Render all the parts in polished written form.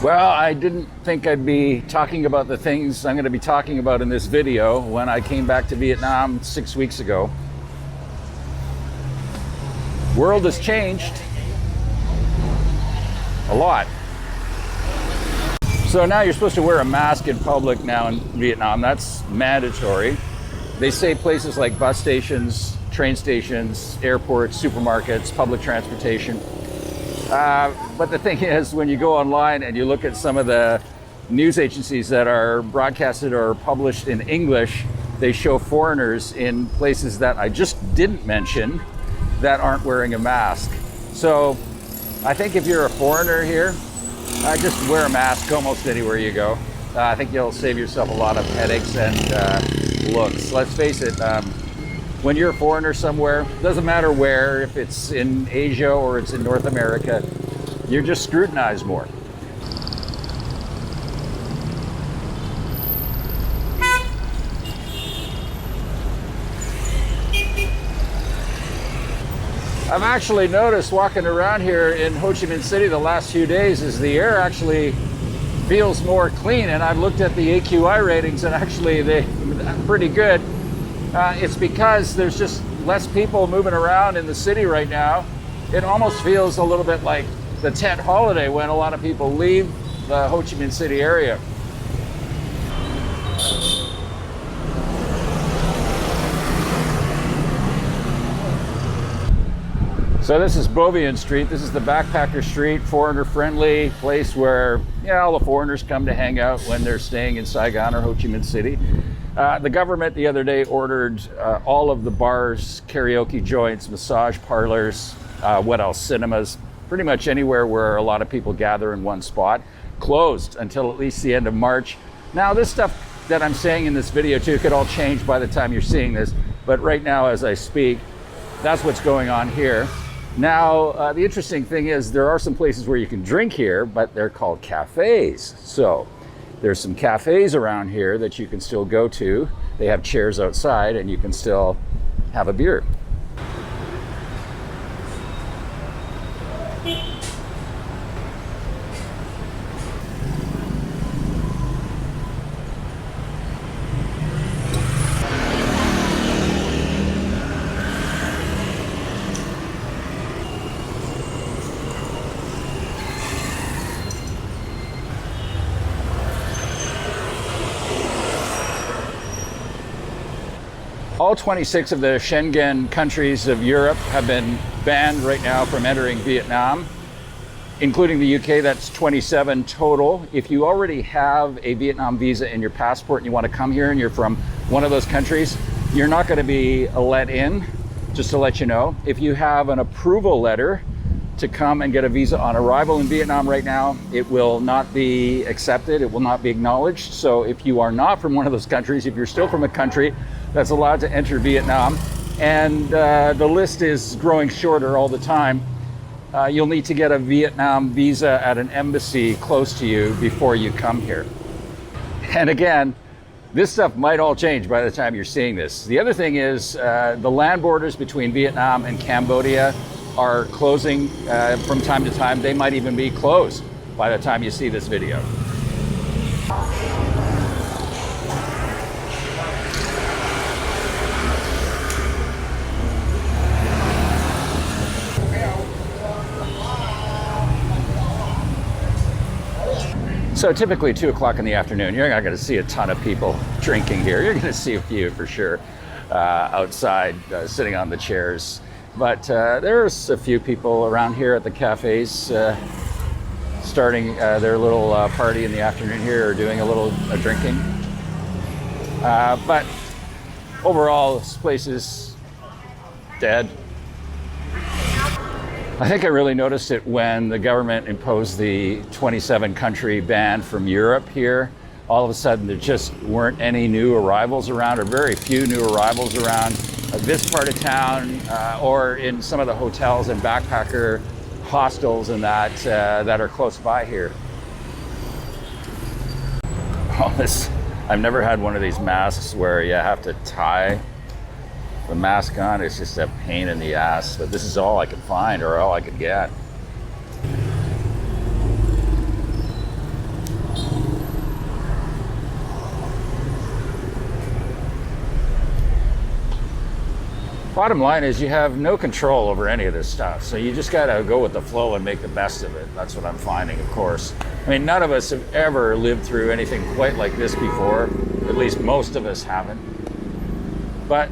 Well, I didn't think I'd be talking about the things I'm going to be talking about in this video when I came back to Vietnam 6 weeks ago. World has changed a lot. So now you're supposed to wear a mask in public now in Vietnam. That's mandatory. They say places like bus stations, train stations, airports, supermarkets, public transportation. But the thing is, when you go online and you look at some of the news agencies that are broadcasted or published in English, they show foreigners in places that I just didn't mention that aren't wearing a mask. So I think if you're a foreigner here, just wear a mask almost anywhere you go. I think you'll save yourself a lot of headaches and looks. Let's face it, when you're a foreigner somewhere, doesn't matter where, if it's in Asia or it's in North America, you're just scrutinized more. I've actually noticed walking around here in Ho Chi Minh City the last few days is the air actually feels more clean, and I've looked at the AQI ratings and actually they're pretty good. It's because there's just less people moving around in the city right now. It almost feels a little bit like the Tet holiday when a lot of people leave the Ho Chi Minh City area. So this is Bovian Street. This is the backpacker street, foreigner-friendly place where all the foreigners come to hang out when they're staying in Saigon or Ho Chi Minh City. The government the other day ordered all of the bars, karaoke joints, massage parlors, cinemas, pretty much anywhere where a lot of people gather in one spot, closed until at least the end of March. Now this stuff that I'm saying in this video too could all change by the time you're seeing this, but right now as I speak, that's what's going on here. Now, the interesting thing is there are some places where you can drink here, but they're called cafes. So there's some cafes around here that you can still go to. They have chairs outside and you can still have a beer. All 26 of the Schengen countries of Europe have been banned right now from entering Vietnam, including the UK. That's 27 total. If you already have a Vietnam visa in your passport and you want to come here and you're from one of those countries, you're not going to be let in, just to let you know. If you have an approval letter to come and get a visa on arrival in Vietnam right now, it will not be accepted, it will not be acknowledged. So if you are not from one of those countries, if you're still from a country that's allowed to enter Vietnam, and the list is growing shorter all the time, you'll need to get a Vietnam visa at an embassy close to you before you come here. And again, this stuff might all change by the time you're seeing this. The other thing is the land borders between Vietnam and Cambodia are closing from time to time. They might even be closed by the time you see this video. So typically 2 o'clock in the afternoon, you're not going to see a ton of people drinking here. You're going to see a few for sure outside sitting on the chairs. But there's a few people around here at the cafes starting their little party in the afternoon here, or doing a little drinking. But overall, this place is dead. I think I really noticed it when the government imposed the 27 country ban from Europe here. All of a sudden, there just weren't any new arrivals around, or very few new arrivals around this part of town, or in some of the hotels and backpacker hostels and that are close by here. I've never had one of these masks where you have to tie the mask on. It's just a pain in the ass, but this is all I could find, or all I could get. Bottom line is you have no control over any of this stuff. So you just got to go with the flow and make the best of it. That's what I'm finding, of course. I mean, none of us have ever lived through anything quite like this before. At least most of us haven't. But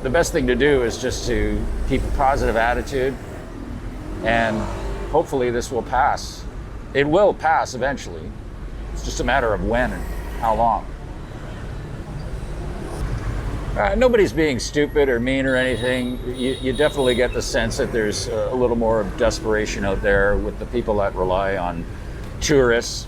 the best thing to do is just to keep a positive attitude, and hopefully this will pass. It will pass eventually. It's just a matter of when and how long. Nobody's being stupid or mean or anything. You definitely get the sense that there's a little more of desperation out there with the people that rely on tourists.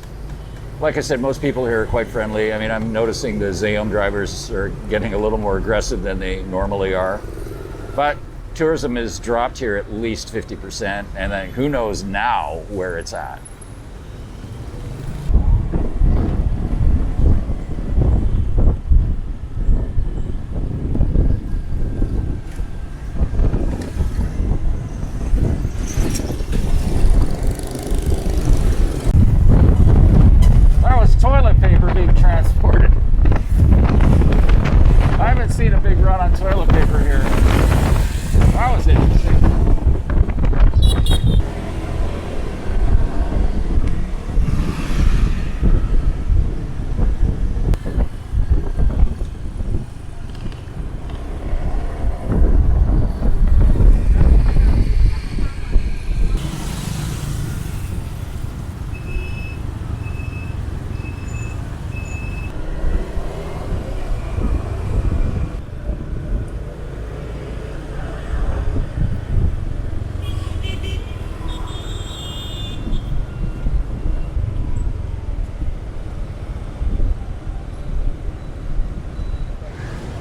Like I said, most people here are quite friendly. I mean, I'm noticing the Xiaom drivers are getting a little more aggressive than they normally are. But tourism has dropped here at least 50%, and then who knows now where it's at. Toilet paper being transported. I haven't seen a big run on toilet paper here. That was interesting.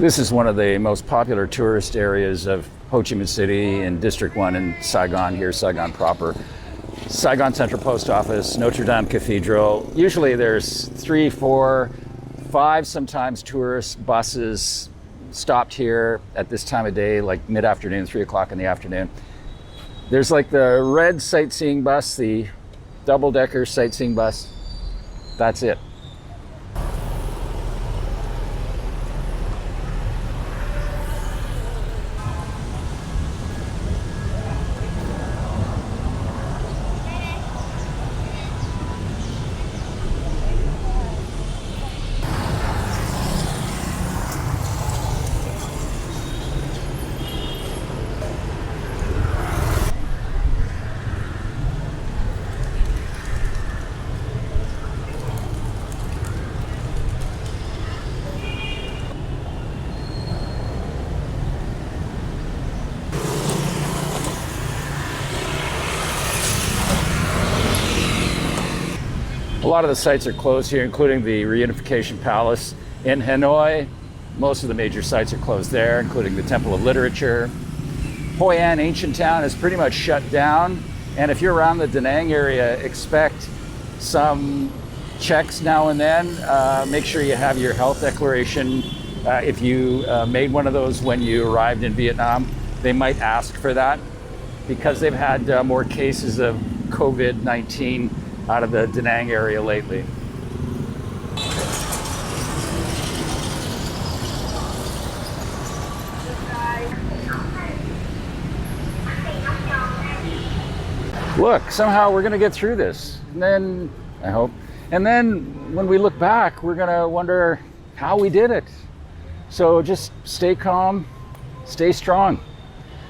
This is one of the most popular tourist areas of Ho Chi Minh City in District 1 in Saigon here, Saigon proper. Saigon Central Post Office, Notre Dame Cathedral. Usually there's 3, 4, 5 sometimes tourist buses stopped here at this time of day, like mid-afternoon, 3 o'clock in the afternoon. There's like the red sightseeing bus, the double-decker sightseeing bus. That's it. A lot of the sites are closed here, including the Reunification Palace in Hanoi. Most of the major sites are closed there, including the Temple of Literature. Hoi An Ancient Town is pretty much shut down. And if you're around the Da Nang area, expect some checks now and then. Make sure you have your health declaration. If you made one of those when you arrived in Vietnam, they might ask for that because they've had more cases of COVID-19 out of the Da Nang area lately. Look, somehow we're gonna get through this. And then, I hope. And then when we look back, we're gonna wonder how we did it. So just stay calm, stay strong.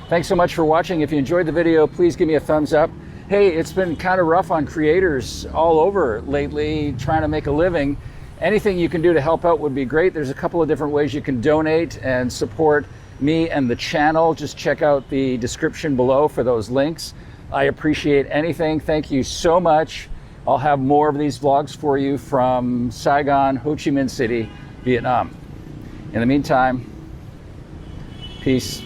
Thanks so much for watching. If you enjoyed the video, please give me a thumbs up. Hey, it's been kind of rough on creators all over lately trying to make a living. Anything you can do to help out would be great. There's a couple of different ways you can donate and support me and the channel. Just check out the description below for those links. I appreciate anything. Thank you so much. I'll have more of these vlogs for you from Saigon, Ho Chi Minh City, Vietnam. In the meantime, peace.